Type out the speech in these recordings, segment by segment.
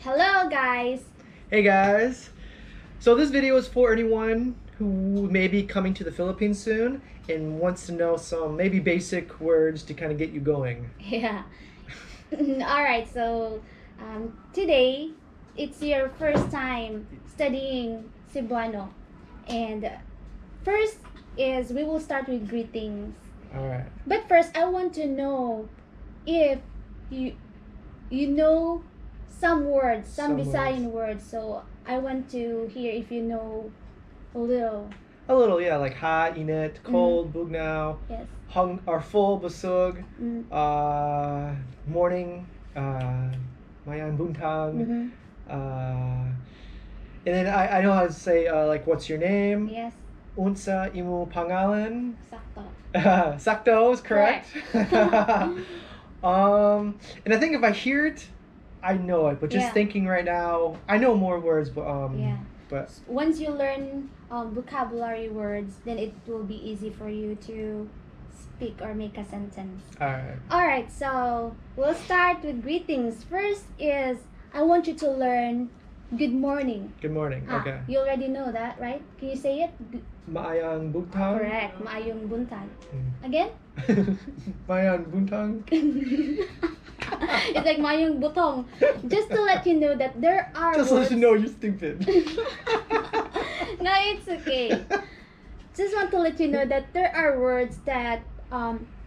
Hello guys! Hey guys! So this video is for anyone who may be coming to the Philippines soon and wants to know some maybe basic words to kind of get you going. Yeah. Alright, so today it's your first time studying Cebuano. And first is we will start with greetings. Alright. But first I want to know if you know some words, some Visayan words. So I want to hear if you know a little. A little, yeah, like hot, init, cold, bugnaw, Yes. hung or full, busug, morning, mayan buntang, and then I know how to say like what's your name? Yes. Unsa imo pangalan? Sakto. Sakto is correct. And I think if I hear it, I know it. But just thinking right now, I know more words. But but once you learn vocabulary words, then it will be easy for you to speak or make a sentence. All right. So we'll start with greetings. First is I want you to learn good morning. Good morning. Okay. You already know that, right? Can you say it? Maayang buntang. Correct. Maayong buntang. Again? Maayang buntang. It's like maayong butong. Just to let you know that there are Just words... let you know you're stupid. No, it's okay. Just want to let you know that there are words that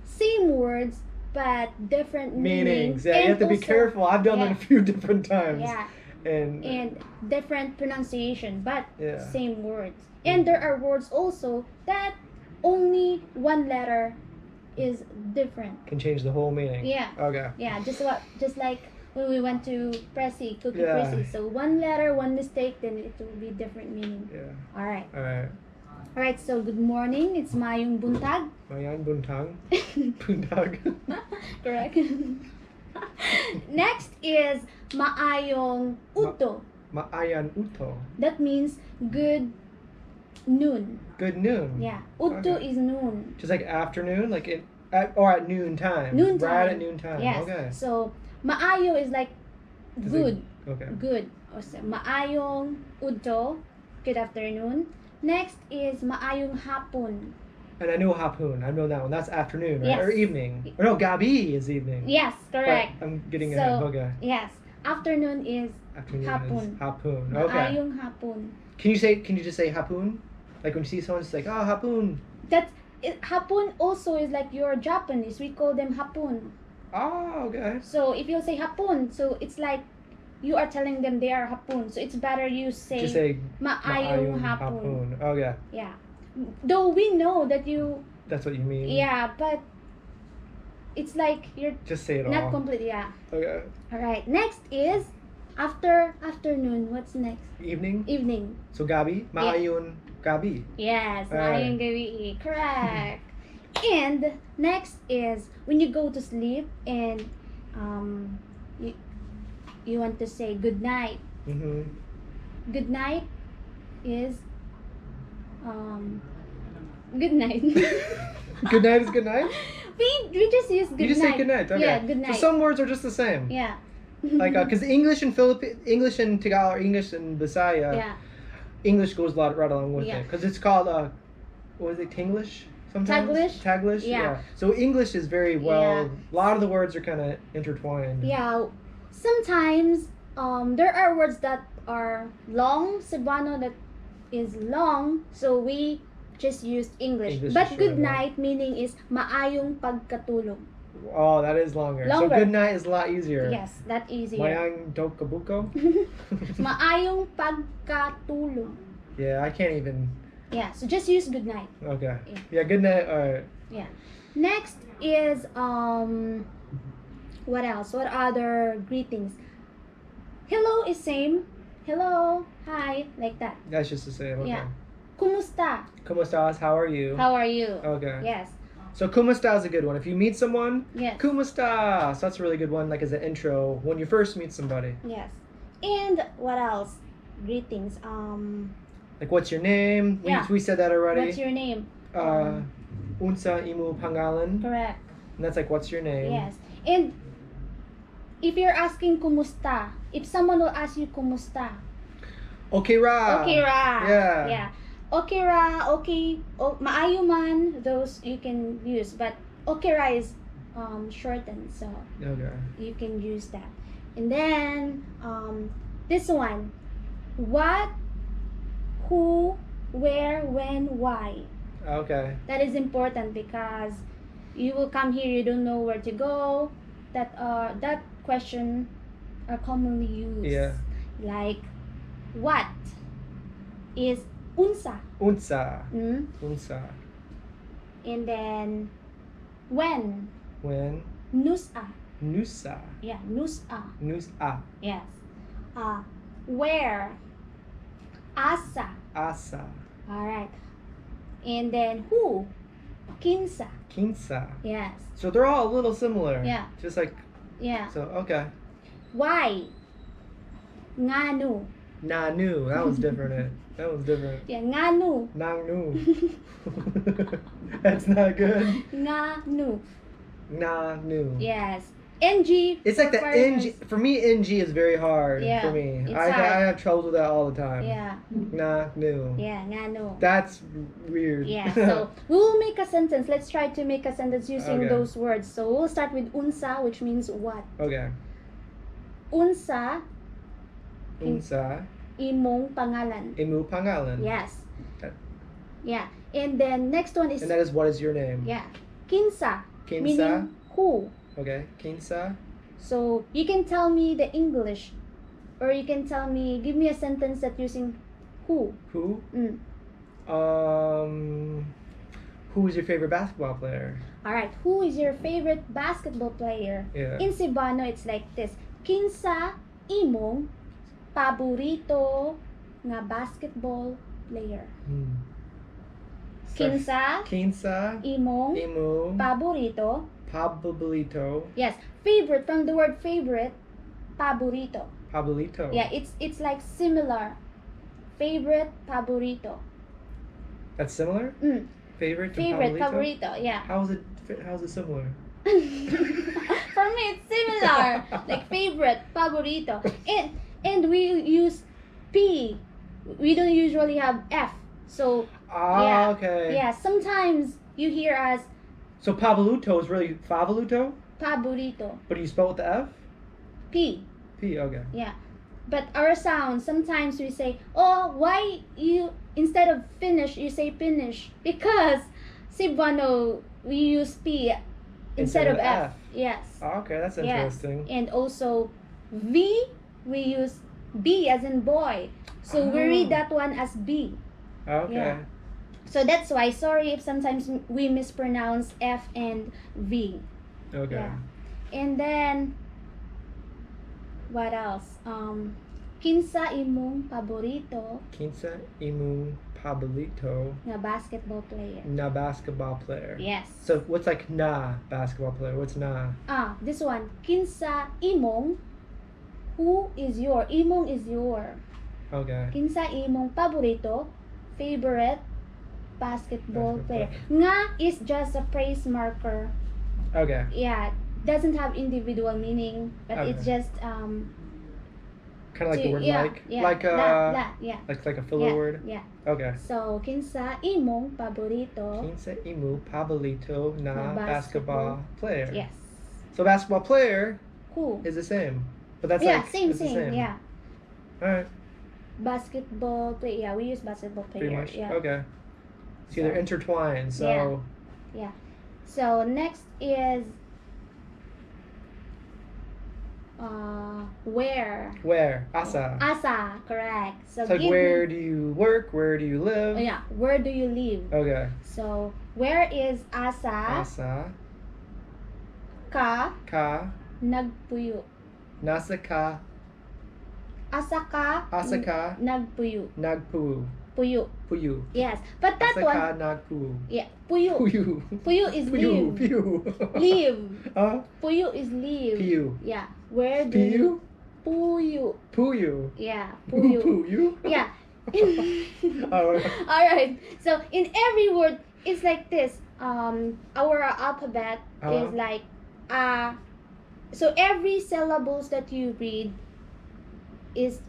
same words but different meanings. Yeah, you have to be careful. I've done that a few different times. Yeah. And different pronunciation, but same words. And Mm-hmm. there are words also that only one letter is different. Can change the whole meaning. Yeah. Okay. Yeah, just like when we went to Pressy, Cookie Yeah. Pressy. So one letter, one mistake, then it will be different meaning. Yeah. All right. All right, so good morning. It's Mayong Buntag. Mayan buntang. Buntag. Correct. Next is Maayong Uto. Maayan uto. That means good noon. Good noon. Yeah. Uto is noon. Just like afternoon, like at noon time. Noon time. Right at noon time. Yes. Okay. So maayo is like good. Okay. Good. O so, maayong uto. Good afternoon. Next is maayong hapon. And I know hapon. I know that one. That's afternoon, right? Yes. Or evening. Or no, gabi is evening. Yes, correct. But I'm getting So, a okay. Yes. Afternoon is Afternoon hapon. is hapon. Okay. Maayong hapon. Can you just say hapon? Like when you see someone, it's like, oh, hapon. Hapon also is like your Japanese. We call them hapon. Oh, okay. So if you say hapon, so it's like you are telling them they are hapon. So it's better you say, Just say maayong hapon. Okay. Yeah. Though we know that you... That's what you mean. Yeah, but it's like you're Just say it all. not complete. Yeah. Okay. All right. Next is afternoon. What's next? Evening. Evening. So gabi, maayon gabi. Yes, maayong gabi. Correct. And next is when you go to sleep and you want to say good night. Mm-hmm. Good night is good night. Good night is good night? We just use good night. You just say good night. Okay. Yeah, good night. So some words are just the same. Yeah. Like because English and English and Tagalog, English and Bisaya, English goes right along with it because it's called what is it, Tanglish? Sometimes Taglish. Yeah. So English is very well. A lot of the words are kind of intertwined. Yeah. Sometimes there are words that are long, Cebuano that is long, so we just used English. But good night meaning is maayong pagkatulog. Oh, that is longer. So good night is a lot easier. Yes, that easier. Mayang dokabuko? Maayong pagkatulog. Yeah, I can't even. Yeah, so just use good night. Okay. Yeah, good night. Alright. Yeah. Next is what else? What other greetings? Hello is same. Hello, hi, like that. That's just the same. Okay. Yeah. Kumusta? Kumustas? How are you? How are you? Okay. Yes. So kumusta is a good one. If you meet someone, yes. Kumusta. So that's a really good one, like as an intro when you first meet somebody. Yes. And what else? Greetings. Like what's your name? We said that already. What's your name? Unsa imo pangalan? Correct. And that's like what's your name? Yes. And if you're asking kumusta, if someone will ask you kumusta. Okay ra. Okay ra. Yeah. Yeah. Okay ra, okay, maayo man, those you can use, but okay ra is shortened, so okay. You can use that. And then this one, what, who, where, when, why. Okay. That is important because you will come here, you don't know where to go. That question are commonly used. Yeah. Like, what is unsa? Unsa. Mm? Unsa. And then when? When? Nusa. Nusa. Yeah, nusa. Nusa. Yes. Where? Asa. Asa. All right. And then who? Kinsa. Kinsa. Yes. So they're all a little similar. Yeah. Just like. Yeah. So okay. Why? Nganu. Nanu. That was different. That was different. Yeah, nganu. Nanu. That's not good. Nganu. Nanu. Yes. NG. It's like the NG. For me, NG is very hard for me. I have trouble with that all the time. Yeah. Nanu. Yeah, nganu. That's weird. Yeah. So we will make a sentence. Let's try to make a sentence using those words. So we'll start with unsa, which means what. Okay. Unsa. Unsa. Imong pangalan. Imu pangalan. Yes. Okay. Yeah. And then next one is. And that is what is your name? Yeah. Kinsa. Kinsa. Meaning who. Okay. Kinsa. So you can tell me the English, or you can tell me, give me a sentence that using who. Who? Mm. Who is your favorite basketball player? All right. Who is your favorite basketball player? Yeah. In Cebuano, it's like this. Kinsa imong paborito nga basketball player. Kinsa imong paborito. Paborito. Yes, favorite, from the word favorite, paborito. Paborito. Yeah, it's like similar. Favorite, paborito. That's similar? Mm. Favorite to Favorite, paborito? paborito, yeah. How's it similar? For me, it's similar. Like favorite, paborito. And we use P. We don't usually have F. So, yeah. Okay. Yeah, sometimes you hear us. So paborito is really favorito? Paborito. But do you spell with the F? P. P, okay. Yeah. But our sound, sometimes we say, oh, why you, instead of finish, you say finish? Because Cebuano, we use P instead of F. Yes. Oh, okay, that's interesting. Yes. And also, V, we use B as in boy. So we read that one as B. Okay. Yeah. So that's why, sorry if sometimes we mispronounce F and V. Okay. Yeah. And then, what else? Kinsa imong paborito Kinsa imong paborito na basketball player. Na basketball player. Yes. So what's like na basketball player? What's na? This one. Kinsa imong. Who is your? Imong is your. Okay. Kinsa imong paborito, favorite basketball player. Nga is just a phrase marker. Okay. Yeah, doesn't have individual meaning, but it's just kind of like the word like. Yeah. Like yeah. Like a filler word. Yeah. Okay. So kinsa imong paborito. Kinsa imong paborito na basketball player. Yes. So basketball player Who is the same. But that's same. the same. Yeah. Alright. Basketball player. Yeah, we use basketball player. Pretty much. Yeah. Okay. So they're intertwined. So. Yeah. So next is where. Where? Asa. Asa, correct. So it's like where do you work? Where do you live? Oh, yeah. Where do you live? Okay. So where is Asa? Asa. Ka. Nagpuyo. Nasa ka. Asa ka. Nagpuyo. Nagpuyo. Puyo. Yes, but that Asa one. ka nagpuyo. Yeah, puyo. Puyo is live. Live. Puyo is live. Puyo. Yeah. Where do you? Puyo. Yeah. Puyo. Yeah. All right. So in every word, it's like this. Our alphabet is like so every syllables that you read is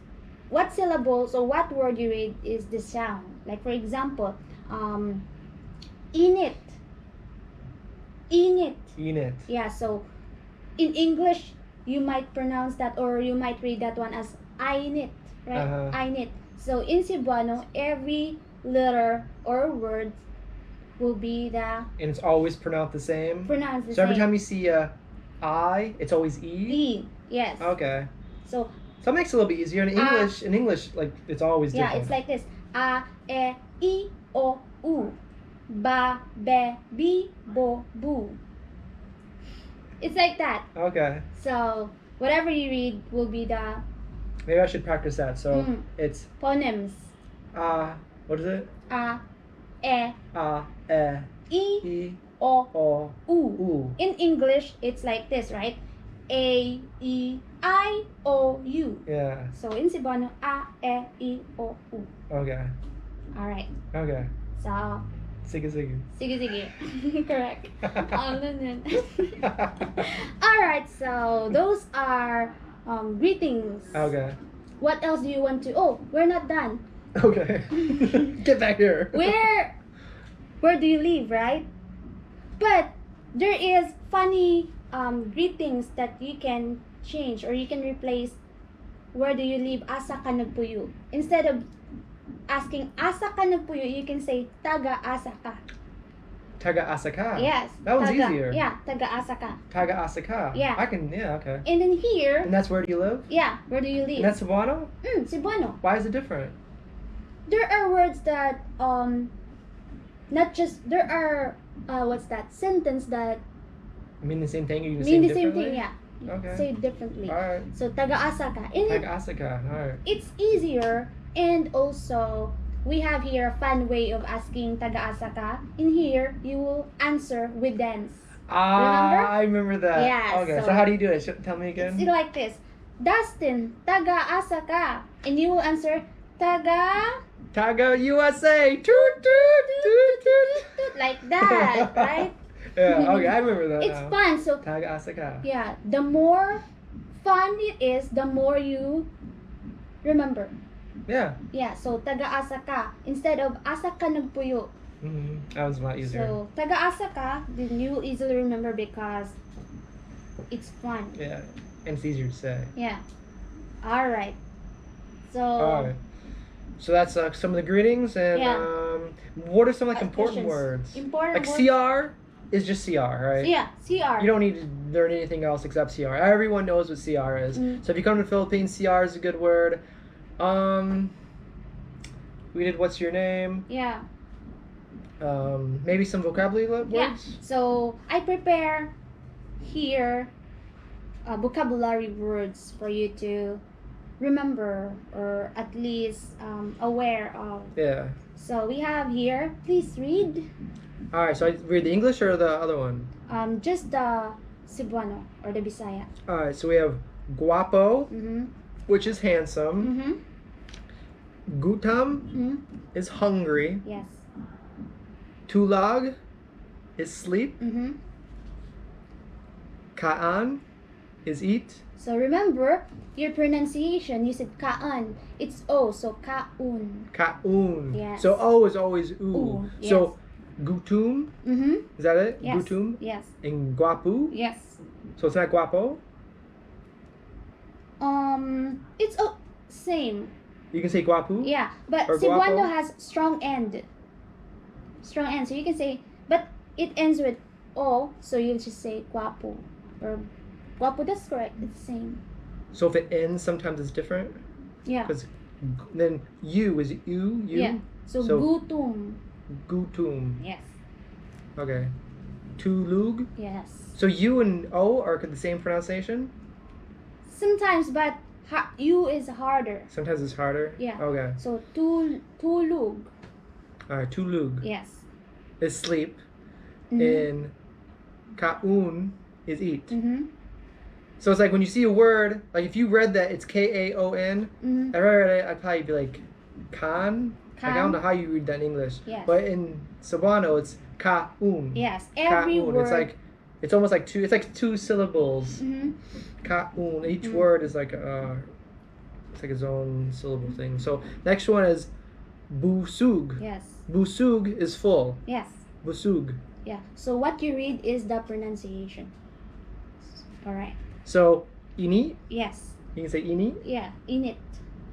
what syllables or what word you read is the sound. Like for example, in it. In it. In it. Yeah, so in English, you might pronounce that or you might read that one as I in it, right? I in it. So in Cebuano, every letter or word will be the... And it's always pronounced the same? Pronounced the same. So every same. time you see a I, it's always E? E, yes. Okay. So that makes it a little bit easier. In English, like, it's always different. Yeah, it's like this. A, E, I, O, U. Ba, be, bi, bo, bu. It's like that. Okay. So whatever you read will be the... Maybe I should practice that. So it's... Phonemes. What is it? A, E, I, O, U. In English, it's like this, right? A, E, I, O, U. Yeah. So in Cebuano, A, E, I, O, U. Okay. Alright. Okay. So... Sige, sige. Sige, sige. Correct. Alright, so those are greetings. Okay. What else do you want to... Oh, we're not done. Okay. Get back here. Where do you live, right? But there is funny greetings that you can change or you can replace. Where do you live? Asa ka nagpuyo. Instead of asking asa ka nagpuyo, you can say taga asa ka. Taga asa ka. Yes. That one's easier. Yeah, taga asa ka. Taga asa ka. Yeah. Okay. And then here. And that's where do you live? Yeah, where do you live? And that's Cebuano? Cebuano. Why is it different? There are words that not just there are what's that sentence that mean the same thing? You can mean say the same thing, yeah. Okay. Say it differently. Alright. So taga asa ka. Taga asa ka. Alright. It's easier, and also we have here a fun way of asking taga asa ka. In here, you will answer with dance. Remember? I remember that. Yeah. Okay. So how do you do it? Tell me again. It's like this. Dustin, taga asa ka, and you will answer Taga USA. Toot toot toot toot. Like that, right? Yeah. Okay. I remember that. It's fun. So Taga asa ka. yeah, the more fun it is, the more you remember. Yeah. Yeah. So taga asa ka instead of asa ka nagpuyo. That was a lot easier. So taga asa ka, then you will easily remember because it's fun. Yeah, and it's easier to say. Yeah. All right. So. All right. So that's some of the greetings, and what are some important words? Important like words? CR is just CR, right? Yeah, CR. You don't need to learn anything else except CR. Everyone knows what CR is. So if you come to the Philippines, CR is a good word. We did what's your name? Yeah. Maybe some vocabulary words? Yeah. So I prepare here vocabulary words for you to remember or at least aware of. Yeah. So we have here, please read. Alright, so I read the English or the other one? Just the Cebuano or the Bisaya. Alright, so we have guapo, which is handsome. Gutam is hungry. Yes. Tulag is sleep. Kaan is eat. So remember your pronunciation. You said kaan. It's O, so kaun. Kaun. Yes. So O is always u. Yes. So gutum. Is that it? Yes. Gutum. Yes. And guapu. Yes. So it's not guapo. It's same. You can say guapu. Yeah, but or Cebuano guapo. has strong end. Strong end. So you can say, but it ends with O, so you just say guapo or guapo. That's correct. It's the same. So if it ends, sometimes it's different. Yeah. Because then you is you. Yeah. So gutum. Gutum. Yes. Okay. Tulug. Yes. So you and O are the same pronunciation? Sometimes, but U is harder. Sometimes it's harder? Yeah. Okay. So tulug. Alright, tulug Yes. is sleep. And kaun is eat. So it's like when you see a word, like if you read that it's Kaon, if I read it, I'd probably be like kan. Like I don't know how you read that in English. Yes. But in Cebuano it's kaun. Yes. Every Kaun. word. It's almost like two syllables. Kaun. Each word is like It's like its own syllable thing. So next one is busug. Yes. Busug is full. Yes. Busug. Yeah. So what you read is the pronunciation. All right. So ini. Yes. You can say ini. Yeah. Init.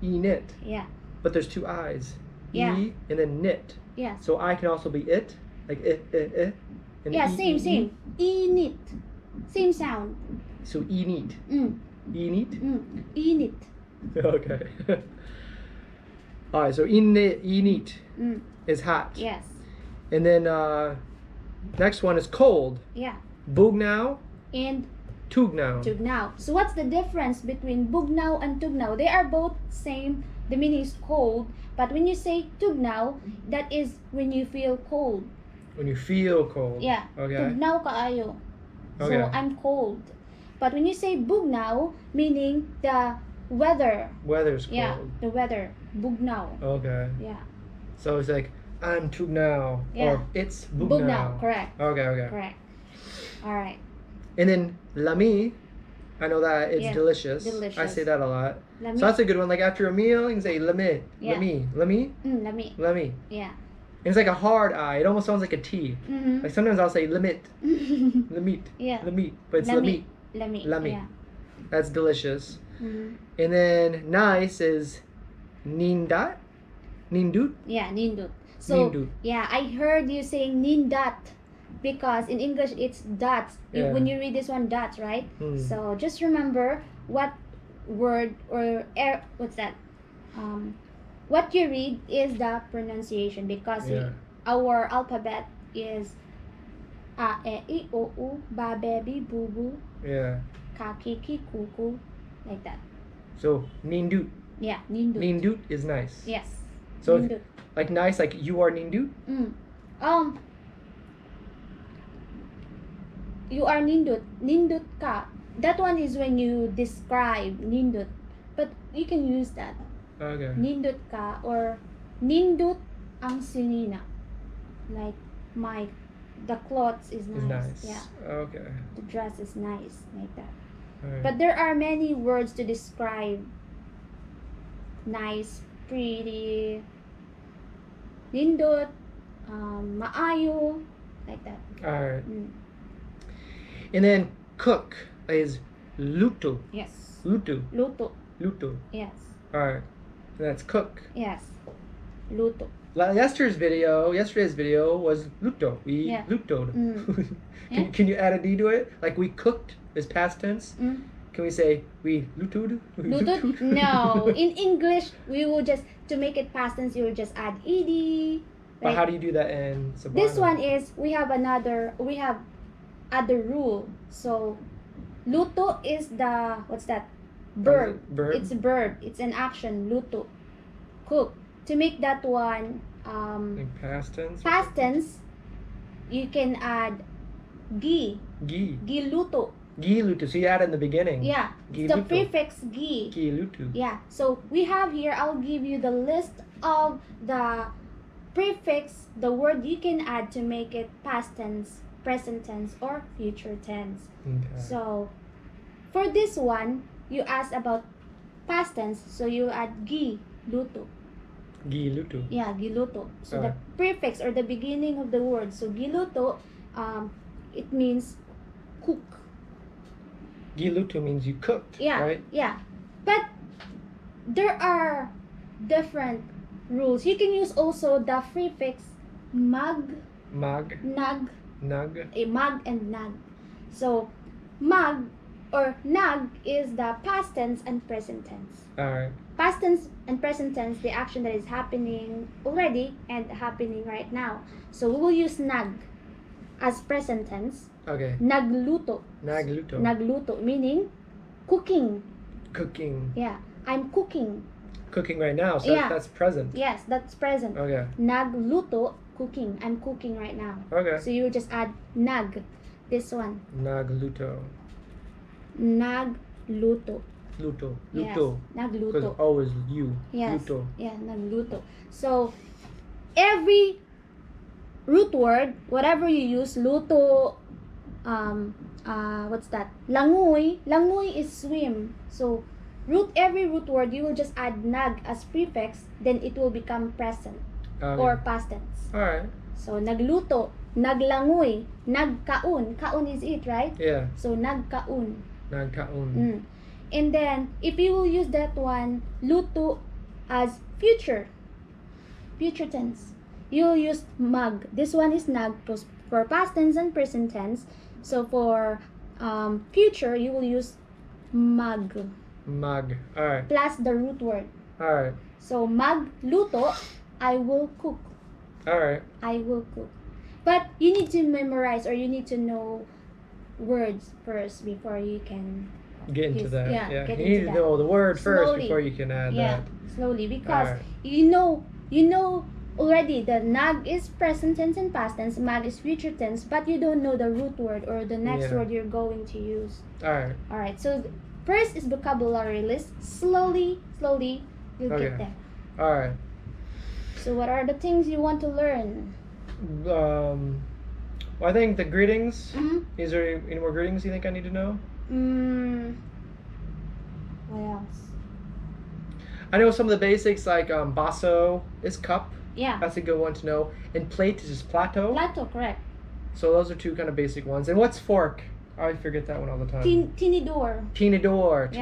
Init. Yeah. But there's two I's. Yeah. E and then nit. Yeah. So I can also be it, like it. And yeah. e, Same. Init. Same sound. So init. Init. Init. Okay. All right. So init is hot. Yes. And then next one is cold. Yeah. Bugnaw and tugnaw. Tugnaw. So what's the difference between bugnaw and tugnaw? They are both same. The meaning is cold, but when you say tugnaw, that is when you feel cold. When you feel cold. Yeah. Okay. Tugnaw kaayo. Okay. So I'm cold. But when you say bugnaw, meaning the weather. Weather's cold. Yeah, the weather. Bugnaw. Okay. Yeah. So it's like I'm tugnaw or it's bugnaw. Correct. Okay. Correct. All right. And then lami, I know that it's delicious. Delicious. I say that a lot. Lami. So that's a good one. Like after a meal, you can say lami. Yeah. Lami. Lami. Yeah. And it's like a hard I. It almost sounds like a T. Mm-hmm. Like sometimes I'll say limit. Limit. Yeah. Limit. But it's lamit. Lami. Yeah. That's delicious. Mm-hmm. And then nice is nindat. Nindut. Yeah, nindut. So nindut. Yeah, I heard you saying nindat because in English it's dots. Yeah. When you read this one, dots, right? So just remember what word or what's that? What you read is the pronunciation because our alphabet is a, e, I, o, u, ba, be, bi, bu, bu, ka, ki, ki, ku, ku, like that. So nindut. Yeah, nindut. Nindut is nice. Yes. So nindut. Like nice, like you are nindut. You are nindut. Nindut ka. That one is when you describe nindut, but you can use that. Okay. Nindut ka or nindut ang sinina. Like the clothes is nice. Yeah. Okay. The dress is nice, like that. Right. But there are many words to describe nice, pretty, nindut, maayo, like that. Alright. And then cook is luto. Yes. Luto. Luto. Yes. Alright. That's cook. Yes. Luto. Yesterday's video was luto. We lutoed. Can you add a D to it? Like we cooked is past tense. Can we say we lutoed? Lutoed? No. In English, we will just, to make it past tense, you will just add ed. But how do you do that in Cebuano? This one is, we have other rule. So, luto is the, what's that? Verb. Verb? It's a verb. It's an action. Luto. Cook. To make that one like past tense? Past tense, you can add gi. Gi. Giluto. Giluto. So you add in the beginning. Yeah. The prefix gi. Giluto. Yeah. So we have here, I'll give you the list of the prefix, the word you can add to make it past tense, present tense, or future tense. Okay. So for this one, you asked about past tense, so you add giluto. Giluto. Yeah, giluto. So the prefix or the beginning of the word. So giluto, it means cook. Giluto means you cooked. Yeah. Right? Yeah. But there are different rules. You can use also the prefix mag. Mag. Nag. Nag. Mag and nag. So mag or nag is the past tense and present tense. Alright. Past tense and present tense, the action that is happening already and happening right now. So we will use nag as present tense. Okay. Nagluto. Nagluto. Nagluto meaning cooking. Cooking. Yeah, I'm cooking. Cooking right now, so that's present. Yes, that's present. Okay. Nagluto, cooking. I'm cooking right now. Okay. So you will just add nag. This one. Nagluto. Nagluto. Luto. Yes, Luto. nagluto. Because always you. Yes. Luto. Yeah, nagluto. So every root word, whatever you use, luto, what's that? Langoy. Langoy is swim. So every root word, you will just add nag as prefix, then it will become present or past tense. Alright. So, nagluto, naglangoy, nagkaun. Kaun is it, right? Yeah. So, nagkaun. Nagkaun. And then, if you will use that one, luto as future tense, you will use mag. This one is nag for past tense and present tense. So, for future, you will use mag. Mag. Alright. Plus the root word. Alright. So, magluto, I will cook. Alright. I will cook. But you need to memorize or you need to know words first before you can get into that. Yeah. You need to know the word first before you can add that. Slowly, because you know already the nag is present tense and past tense, mag is future tense, but you don't know the root word or the next word you're going to use. Alright. So first is vocabulary list. Slowly, you'll get there. Alright. So what are the things you want to learn? Well, I think the greetings. Is there any more greetings you think I need to know? What else? I know some of the basics like baso is cup. Yeah. That's a good one to know. And plate is just plato. Plato, correct. So those are two kind of basic ones. And what's fork? I forget that one all the time. Tinidor. Tinidor.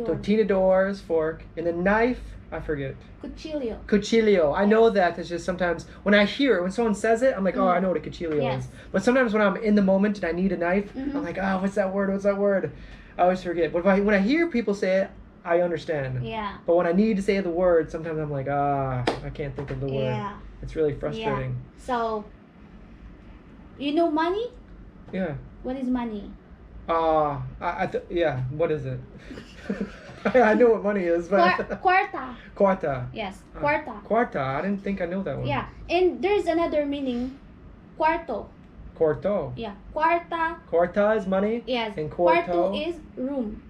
So tinidor is fork. And then knife, I forget. Cuchillo. I know that. It's just sometimes when I hear it, when someone says it, I'm like, oh, I know what a cuchillo is. But sometimes when I'm in the moment and I need a knife, I'm like, oh, what's that word? I always forget. But when I hear people say it, I understand. Yeah. But when I need to say the word, sometimes I'm like, I can't think of the word. Yeah. It's really frustrating. Yeah. So, you know money? Yeah. What is money? What is it? I know what money is, but Cuarta. Yes, cuarta. Cuarta. I didn't think I know that one. Yeah, and there's another meaning, cuarto. Yeah, cuarta. Cuarta is money. Yes. And cuarto is room.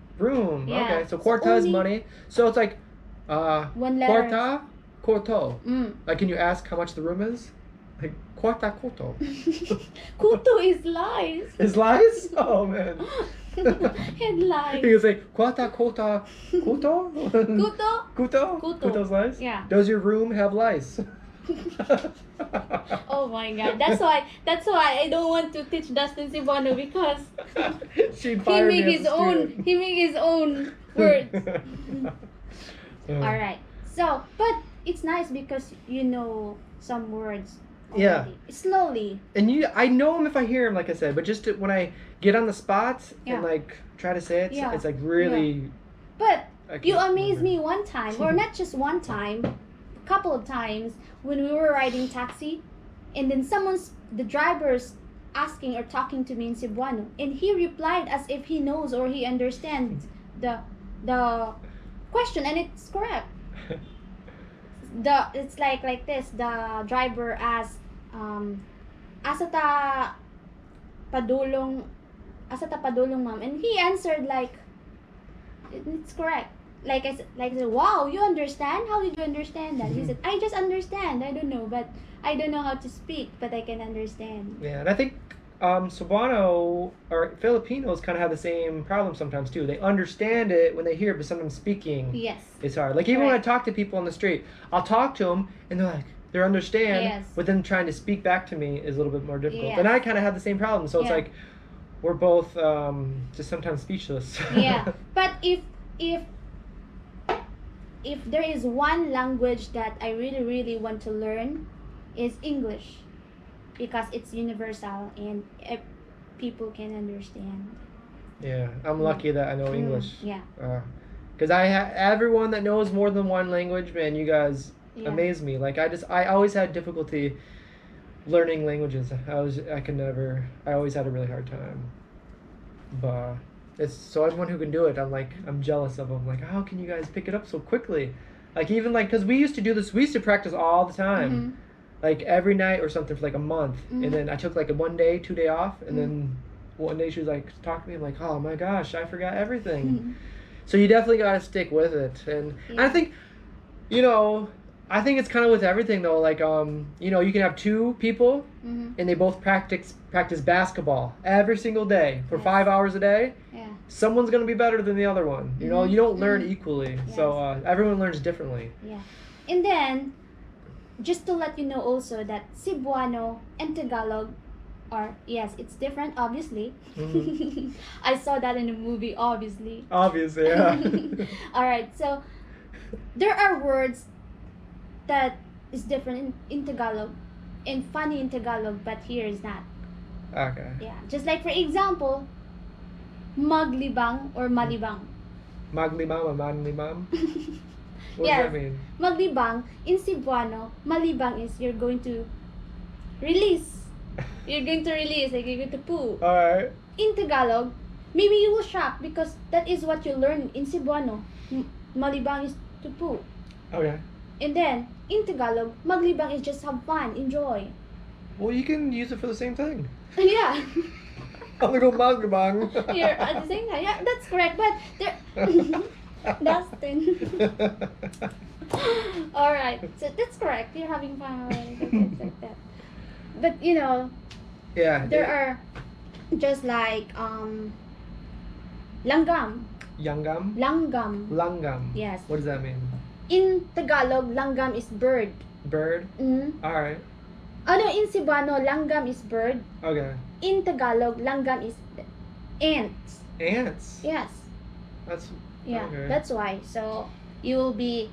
Yeah. Okay, so cuarta is money. So it's like one letter. Cuarta, cuarto. Like, can you ask how much the room is? Like, cuarta, cuarto. Cuto is lies. Is lies? Oh man. Headline. You can say cuarta, cuarta, cuto. Cuto. Cuto's lies. Yeah. Does your room have lice? Oh my God! That's why I don't want to teach Dustin Cebuano because he make his own words. All right. So, but it's nice because you know some words already. Yeah. Slowly. And I know them if I hear them, like I said, but just when I get on the spot and like try to say it, it's like really. But you amazed me one time, or not just one time, a couple of times when we were riding taxi, and then the driver's asking or talking to me in Cebuano, and he replied as if he knows or he understands the question, and it's correct. It's like this. The driver asked, asa ta padulong ma'am, and he answered like, it's correct. Like I said, wow, you understand? How did you understand that? He said, I just understand. I don't know, but I don't know how to speak, but I can understand. Yeah, and I think Cebuano or Filipinos kind of have the same problem sometimes too. They understand it when they hear it, but sometimes speaking is hard. Like even when I talk to people on the street, I'll talk to them and they're like, they understand, but then trying to speak back to me is a little bit more difficult. And I kind of have the same problem. So it's like we're both just sometimes speechless. Yeah, but if there is one language that I really, really want to learn, is English, because it's universal and people can understand. Yeah, I'm lucky that I know English. Yeah. Because everyone that knows more than one language, man, you guys amaze me. Like I always had difficulty learning languages. I always had a really hard time. But so everyone who can do it, I'm jealous of them. Like, how can you guys pick it up so quickly? Like even because we used to do this, we used to practice all the time, like every night or something for like a month, and then I took like a 1 day, 2 day off, and then one day she was like talking to me, I'm like, oh my gosh, I forgot everything. So you definitely gotta stick with it, and I think, I think it's kind of with everything though. Like you know, you can have two people and they both practice basketball every single day for 5 hours a day. Yeah. Someone's gonna be better than the other one. You know, you don't learn equally. Yes. So everyone learns differently. Yeah. And then, just to let you know also that Cebuano and Tagalog are, yes, it's different, obviously. I saw that in the movie, obviously. Obviously, yeah. Alright, so there are words that is different in Tagalog and funny in Tagalog, but here is not. Okay. Yeah, just like for example, maglibang or malibang. Maglibang or manlibang? What Yes. does that mean? Maglibang in Cebuano, malibang is you're going to release. You're going to release, like you're going to poo. Alright. In Tagalog, maybe you will shock because that is what you learn in Cebuano. Malibang is to poo. Okay. And then, in Tagalog, maglibang is just have fun, enjoy. Well, you can use it for the same thing. Yeah. I'm gonna go maglibang. Here, at the same time, yeah, that's correct. But there, Dustin. All right, so that's correct. You're having fun already. Like that. But you know, yeah, there are just like langgam. Langgam. Langgam. Langgam. Yes. What does that mean? In Tagalog, langgam is bird. Bird. All right. Oh no, in Cebuano, langgam is bird. Okay. In Tagalog, langgam is ants. Ants. Yes. That's. Yeah, okay. that's why. So you will be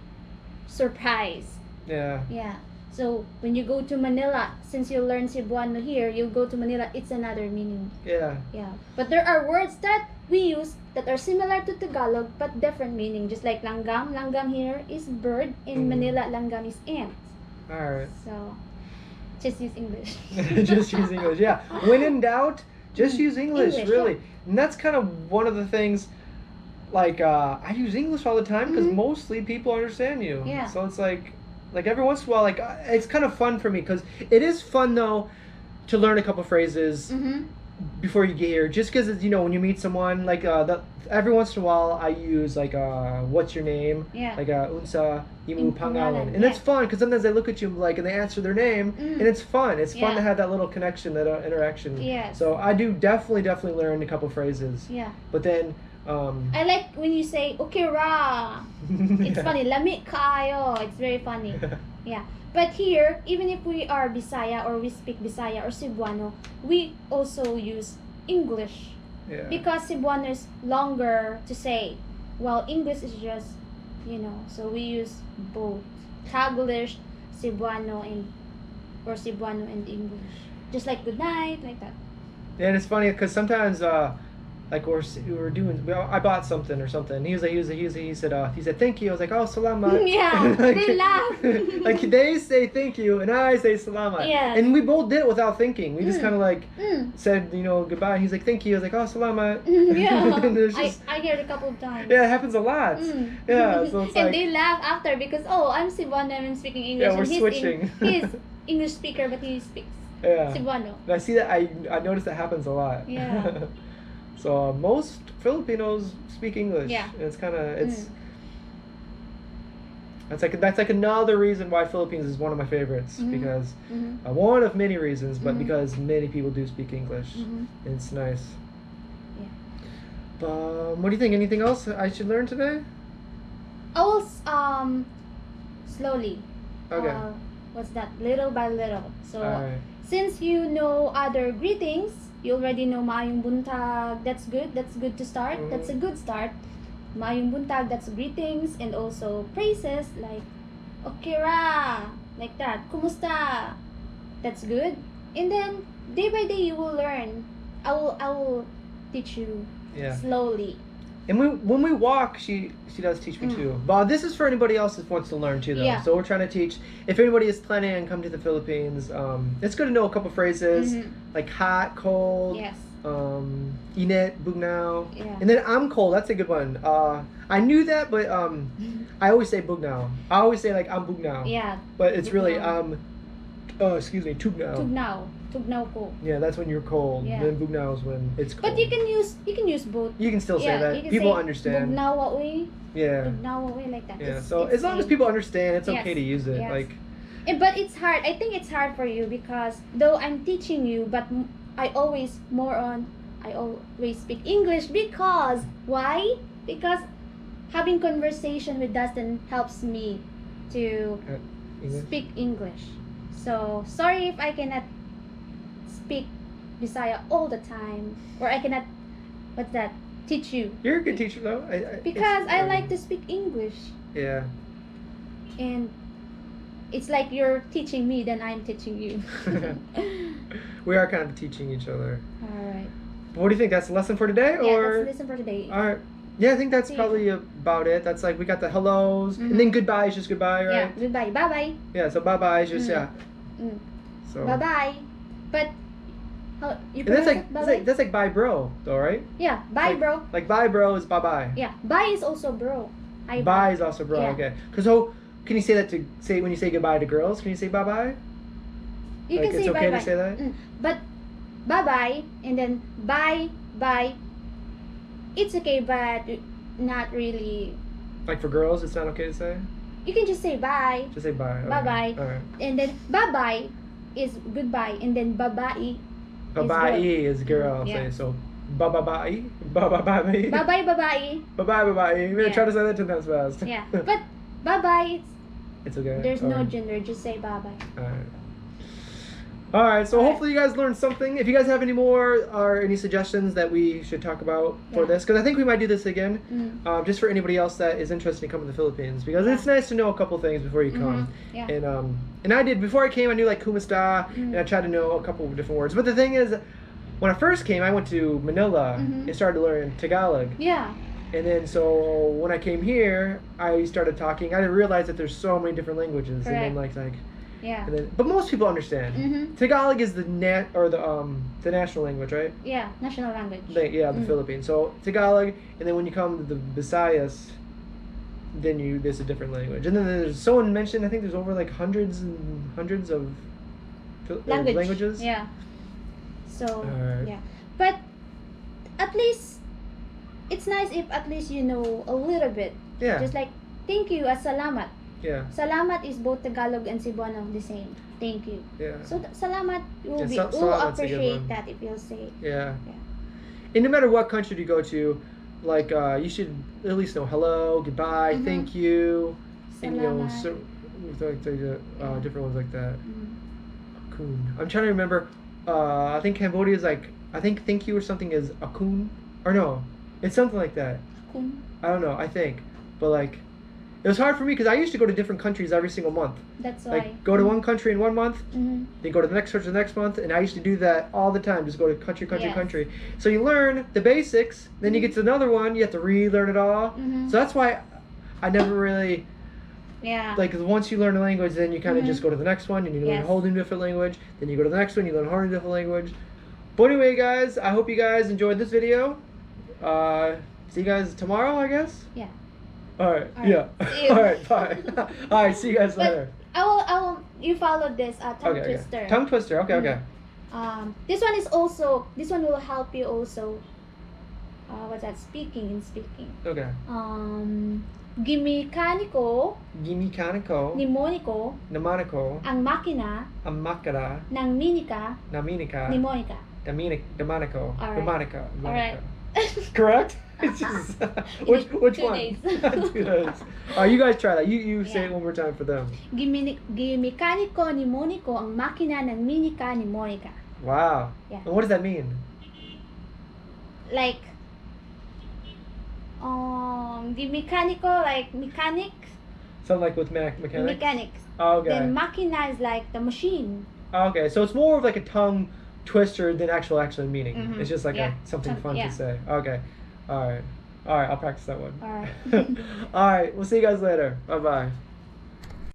surprised. Yeah. Yeah. So when you go to Manila, since you learn Cebuano here, you go to Manila, it's another meaning. Yeah. Yeah. But there are words that we use that are similar to Tagalog but different meaning. Just like langgam. Langgam here is bird. In Manila, langgam is ants. Alright. So just use English. Just use English, yeah. When in doubt, just use English, really. Yeah. And that's kind of one of the things, like, I use English all the time because mostly people understand you. Yeah. So it's like every once in a while, like, it's kind of fun for me because it is fun, though, to learn a couple phrases before you get here. Just because, you know, when you meet someone, like, every once in a while, I use, like, what's your name? Yeah. Like, unsa imu pangalan. And it's fun because sometimes they look at you, like, and they answer their name, and it's fun. It's fun to have that little connection, that interaction. Yeah. So I do definitely learn a couple phrases. Yeah. But then... I like when you say, okay ra. It's funny. Lami kaayo. It's very funny. Yeah. But here, even if we are Bisaya or we speak Bisaya or Cebuano, we also use English. Yeah. Because Cebuano is longer to say, while English is just, you know, so we use both Taglish, Cebuano, or Cebuano and English. Just like good night, like that. Yeah, and it's funny because sometimes, like I bought something or something. He said thank you. I was like, oh, salamat. Yeah, like, they laugh. Like they say thank you and I say salamat. Yes. And we both did it without thinking. We just kind of like said, you know, goodbye. And he's like, thank you. I was like, oh, salamat. Yeah, I heard a couple of times. Yeah, it happens a lot. Yeah, so it's and like, they laugh after because I'm Cebuano and I'm speaking English. Yeah, we're switching. He's English speaker, but he speaks Cebuano. And I see that. I notice that happens a lot. Yeah. So most Filipinos speak English. Yeah. And it's kind of that's like another reason why Philippines is one of my favorites because one of many reasons, but because many people do speak English. And it's nice. Yeah. What do you think? Anything else I should learn today? I will slowly. Okay. What's that? Little by little. So Alright. since you know other greetings, you already know Maayong Buntag. That's good. That's good to start. That's a good start. Maayong Buntag, that's greetings and also praises like okay ra, like that. Kumusta? That's good. And then day by day you will learn. I will teach you slowly. And when we walk, she does teach me too. But this is for anybody else that wants to learn too, though. Yeah. So we're trying to teach. If anybody is planning on coming to the Philippines, it's good to know a couple phrases like hot, cold. Yes. Init, bugnaw. Yeah. And then I'm cold. That's a good one. I knew that, but I always say bugnaw. I always say like I'm bugnaw. Yeah. But it's really excuse me, tugnaw. Tugnaw ko. Yeah, that's when you're cold. Yeah. Then bugnaw is when it's cold. But you can use both. You can still say that. People understand. Bugnaw wa uy. Yeah. Bugnaw wa uy, like that. Yeah. So as long as people understand, it's okay to use it. Yes. Like. But it's hard. I think it's hard for you because though I'm teaching you, but I always speak English because why? Because having conversation with Dustin helps me to speak English. So sorry if I cannot speak Bisaya all the time, or I cannot teach you. You're a good teacher though. Because I like to speak English. Yeah. And it's like you're teaching me, then I'm teaching you. We are kind of teaching each other. Alright. What do you think? That's the lesson for today? Yeah, that's the lesson for today. Alright. Yeah, I think that's probably about it. That's like we got the hellos, and then goodbye is just goodbye, right? Yeah, goodbye. Bye-bye. Yeah, so bye-bye is just, So. Bye-bye. But, that's like bye bro, though, right? Yeah, bye bro. Like bye bro is bye-bye. Yeah, bye is also bro. Bye is also bro, okay. Because can you say that when you say goodbye to girls? Can you say bye-bye? You can say it's okay bye-bye. to say that? But bye-bye and then bye-bye, it's okay, but not really. Like for girls, it's not okay to say? You can just say bye. Just say bye. Okay. Bye-bye. All right. And then bye-bye is goodbye, and then bye-bye is girl. Yeah. Say so. Bye-bye. Bye-bye. Bye-bye, bye-bye. Bye-bye. We're going to try to say that 10 times fast. Yeah. But bye-bye, it's okay. There's no gender. Just say bye-bye. All right. So hopefully you guys learned something. If you guys have any more or any suggestions that we should talk about for this, because I think we might do this again, just for anybody else that is interested in coming to the Philippines, because it's nice to know a couple things before you come. Yeah. And I did before I came. I knew like kumasta, and I tried to know a couple of different words. But the thing is, when I first came, I went to Manila and started to learn Tagalog. Yeah. And then so when I came here, I started talking. I didn't realize that there's so many different languages. Correct. And then like yeah. And then, but most people understand. Tagalog is the national language, right? Yeah, national language. The Philippines. So Tagalog, and then when you come to the Visayas, then there's a different language. And then there's someone mentioned, I think there's over like hundreds and hundreds of languages. Yeah. So yeah, but at least it's nice if at least you know a little bit. Yeah. Just like thank you as salamat. Yeah. Salamat is both Tagalog and Cebuano the same. Thank you. Yeah. So salamat will appreciate that if you'll say. Yeah. And no matter what country you go to, like you should at least know hello, goodbye, thank you, salamat. And different ones like that. Akun. I'm trying to remember. I think Cambodia is like, I think thank you or something is akun, or no, it's something like that. Akun. I don't know. I think, but like. It was hard for me because I used to go to different countries every single month. That's why. Like, go to one country in 1 month, then go to the next country the next month, and I used to do that all the time. Just go to country. So you learn the basics, then you get to another one, you have to relearn it all. So that's why I never really... Yeah. Like, once you learn a language, then you kind of just go to the next one, and you learn a whole new different language. Then you go to the next one, you learn a whole new different language. But anyway, guys, I hope you guys enjoyed this video. See you guys tomorrow, I guess? Yeah. All right. Yeah. All right. Bye. All right. See you guys later. I will. You followed this tongue twister. Okay. Tongue twister. Okay. Okay. This one will help you also. What's that? Speaking. Okay. Gimikaniko. Nimoniko. Ang makina. Ng minika. Domanico. All right. All right. Correct? It's just, which one? 2 days. 2 days. You guys try that. You say it one more time for them. Gimikaniko ni Moniko ang makina ng minika ni Monica. Wow. Yeah. And what does that mean? Like, the mechanical, like mechanic. Something like with mechanics? Mechanics. Oh, okay. Then makina is like the machine. Okay, so it's more of like a tongue twister than actually meaning. It's just like something fun to say. Okay. All right, I'll practice that one. All right. All right, we'll see you guys later. Bye-bye.